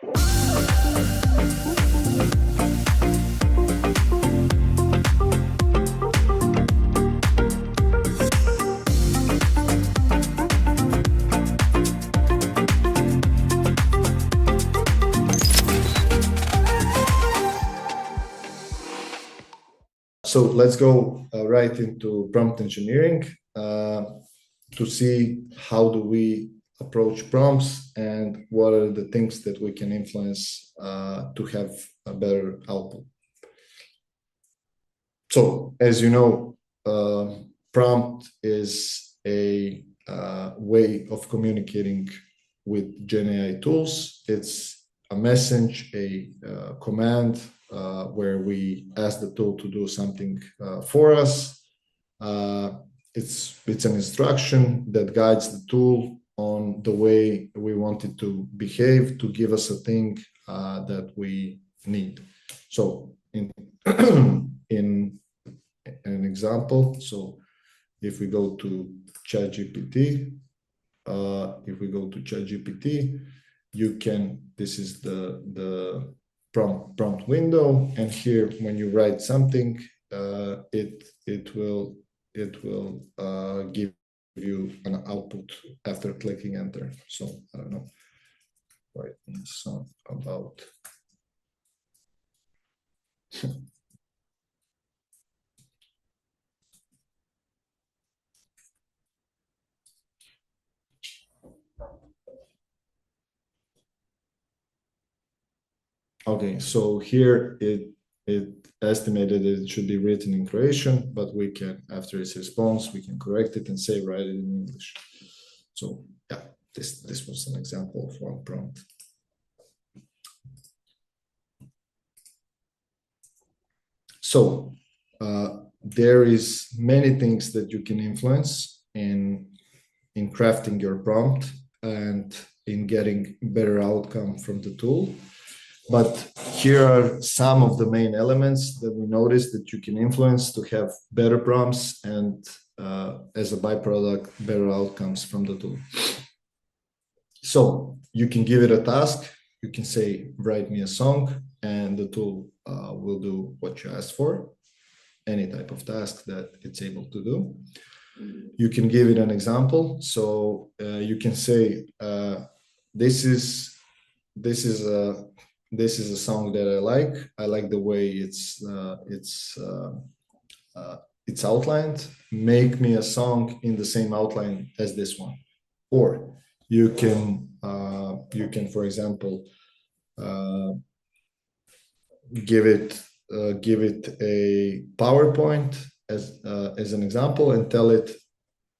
So let's go right into prompt engineering to see how do we approach prompts and what are the things that we can influence to have a better output. So as you know, prompt is a way of communicating with GenAI tools. It's a message, a command where we ask the tool to do something for us. It's an instruction that guides the tool on the way we want it to behave to give us a thing that we need. So in in an example, so if we go to ChatGPT, you can, this is the prompt window, and here when you write something, it will give you an output after clicking enter. So I don't know, write some about okay, so here it estimated that it should be written in Croatian, but we can, after its response, we can correct it and say write it in English. So yeah, this was an example of one prompt. So there is many things that you can influence in crafting your prompt and in getting better outcome from the tool. But here are some of the main elements that we noticed that you can influence to have better prompts and as a byproduct, better outcomes from the tool. So you can give it a task. You can say, write me a song, and the tool will do what you asked for, any type of task that it's able to do. You can give it an example. So you can say, this is a song that I like. I like the way it's outlined. Make me a song in the same outline as this one. Or you can, for example, give it a PowerPoint as an example and tell it,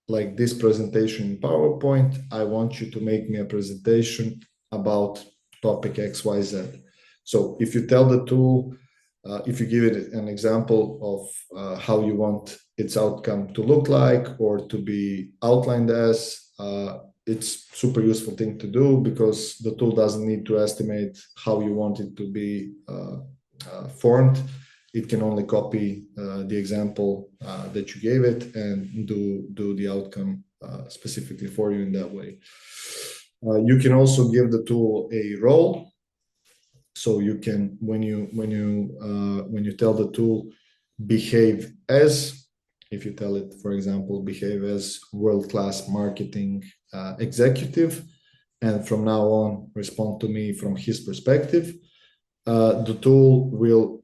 like this presentation in PowerPoint, I want you to make me a presentation about topic XYZ. So if you tell the tool, if you give it an example of how you want its outcome to look like or to be outlined as, it's super useful thing to do because the tool doesn't need to estimate how you want it to be formed. It can only copy the example that you gave it and do the outcome specifically for you in that way. You can also give the tool a role. So you can, when you tell the tool behave as, if you tell it, for example, behave as world-class marketing executive, and from now on respond to me from his perspective, the tool will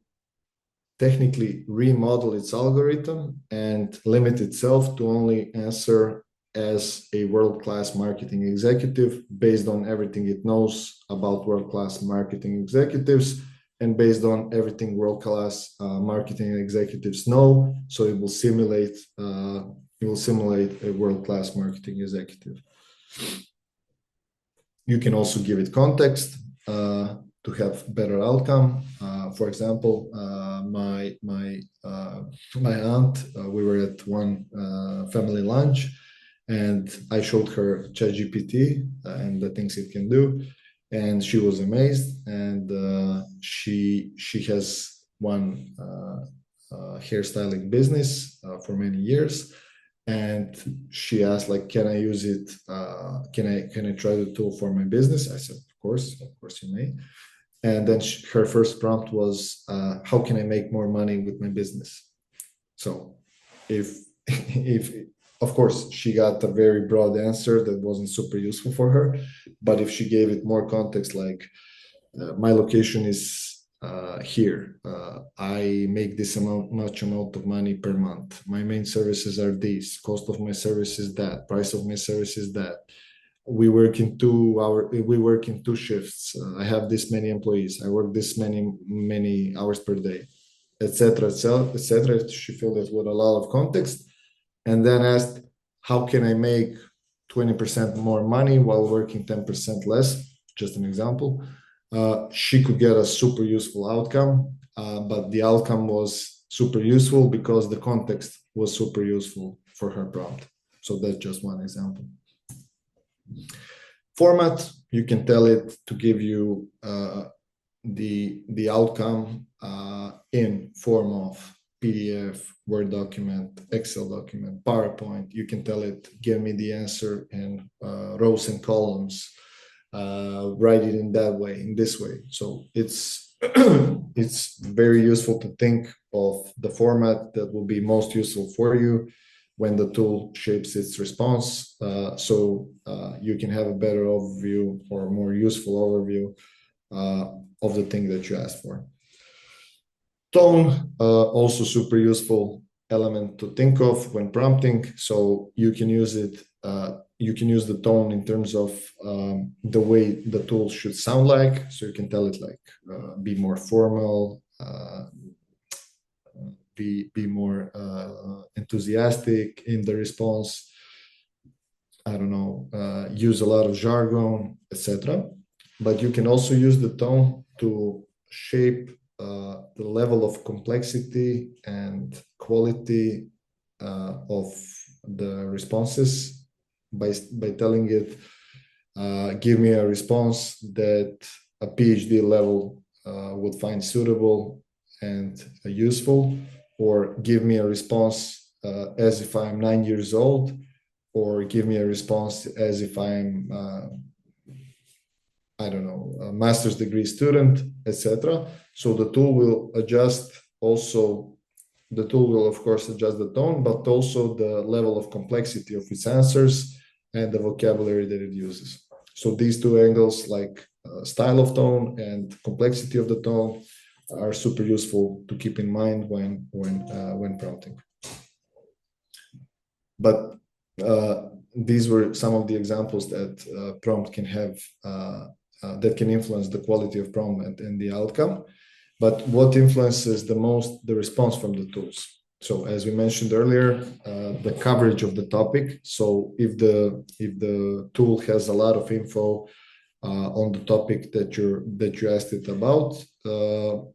technically remodel its algorithm and limit itself to only answer as a world-class marketing executive based on everything it knows about world-class marketing executives and based on everything world-class marketing executives know. So it will simulate a world-class marketing executive. You can also give it context to have better outcome. For example, my aunt, we were at one family lunch, and I showed her ChatGPT and the things it can do, and she was amazed. And she has one hairstyling business for many years, and she asked, like, can I use it? Can I try the tool for my business? I said, Of course you may. And then her first prompt was, how can I make more money with my business? So if if of course she got a very broad answer that wasn't super useful for her, but if she gave it more context, like my location is here, I make this much amount of money per month, my main services are these, cost of my service is that, price of my service is that, we work in 2 shifts, I have this many employees, I work this many hours per day, etc., etc. She filled it with a lot of context, and then asked, how can I make 20% more money while working 10% less? Just an example. She could get a super useful outcome, but the outcome was super useful because the context was super useful for her prompt. So that's just one example. Format, you can tell it to give you the outcome in form of PDF, Word document, Excel document, PowerPoint. You can tell it, give me the answer in rows and columns, write it in that way, in this way. So it's it's very useful to think of the format that will be most useful for you when the tool shapes its response, so you can have a better overview or more useful overview of the thing that you asked for. Tone, also super useful element to think of when prompting. So you can use it, you can use the tone in terms of the way the tool should sound like. So you can tell it like, be more formal, be more enthusiastic in the response. I don't know, use a lot of jargon, etc. But you can also use the tone to shape the level of complexity and quality of the responses by telling it, give me a response that a PhD level would find suitable and useful, or give me a response as if I'm 9 years old, or give me a response as if I'm I don't know, a master's degree student, etc. So the tool will adjust also, the tool will of course adjust the tone, but also the level of complexity of its answers and the vocabulary that it uses. So these 2 angles, like style of tone and complexity of the tone, are super useful to keep in mind when prompting. But these were some of the examples that prompt can have, that can influence the quality of prompt and the outcome. But what influences the most the response from the tools? So as we mentioned earlier, the coverage of the topic. So if the tool has a lot of info on the topic that you asked it about,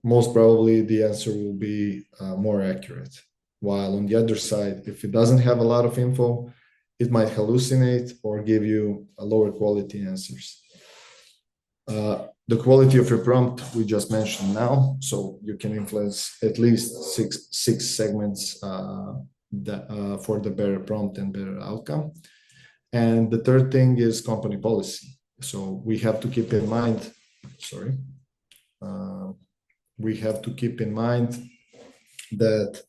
most probably the answer will be more accurate. While on the other side, if it doesn't have a lot of info, it might hallucinate or give you a lower quality answers. The quality of your prompt we just mentioned now, so you can influence at least six segments for the better prompt and better outcome. And the third thing is company policy. So we have to keep in mind, we have to keep in mind that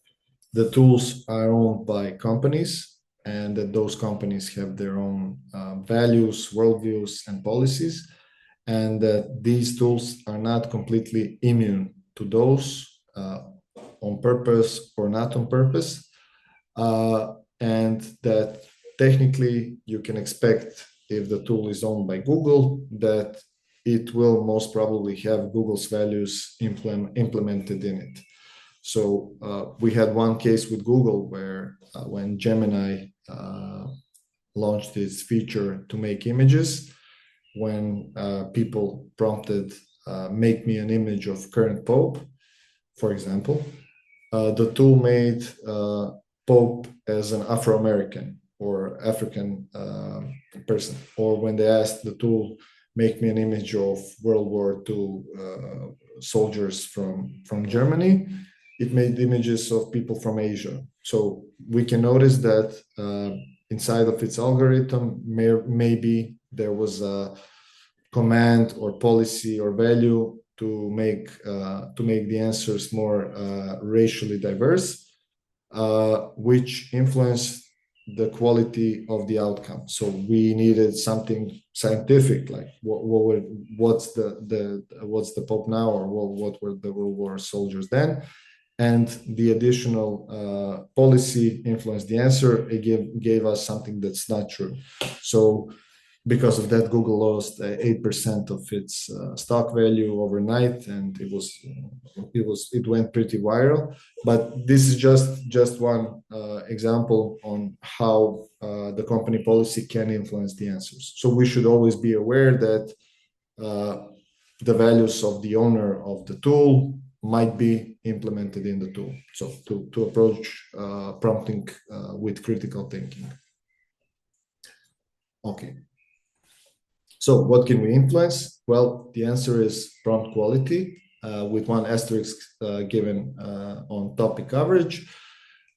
the tools are owned by companies, and that those companies have their own values, worldviews, and policies, and that these tools are not completely immune to those on purpose or not on purpose, and that technically you can expect, if the tool is owned by Google, that it will most probably have Google's values implemented in it. So we had one case with Google where when Gemini launched its feature to make images, when people prompted, make me an image of current Pope, for example, the tool made Pope as an Afro-American or African person. Or when they asked the tool, make me an image of World War II soldiers from Germany, it made images of people from Asia. So we can notice that inside of its algorithm, maybe there was a command or policy or value to make the answers more racially diverse, which influenced the quality of the outcome. So we needed something scientific, like what's the Pope now, or what were the World War soldiers then, and the additional policy influenced the answer. It gave us something that's not true. So because of that, Google lost 8% of its stock value overnight, and it went pretty viral. But this is just one example on how the company policy can influence the answers. So we should always be aware that the values of the owner of the tool might be implemented in the tool. So to approach prompting with critical thinking. Okay. So what can we influence? Well, the answer is prompt quality, with one asterisk given on topic coverage.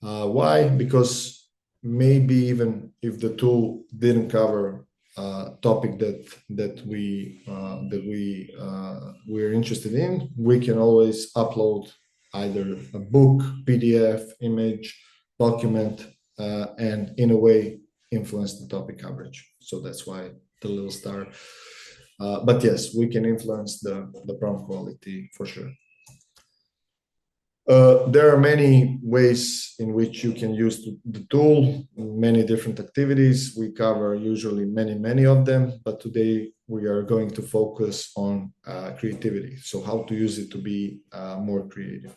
Why? Because maybe even if the tool didn't cover a topic that we're interested in, we can always upload either a book, PDF, image, document, and in a way influence the topic coverage. So that's why the little star. But yes, we can influence the prompt quality for sure. There are many ways in which you can use the tool, many different activities. We cover usually many of them, but today we are going to focus on creativity. So how to use it to be more creative.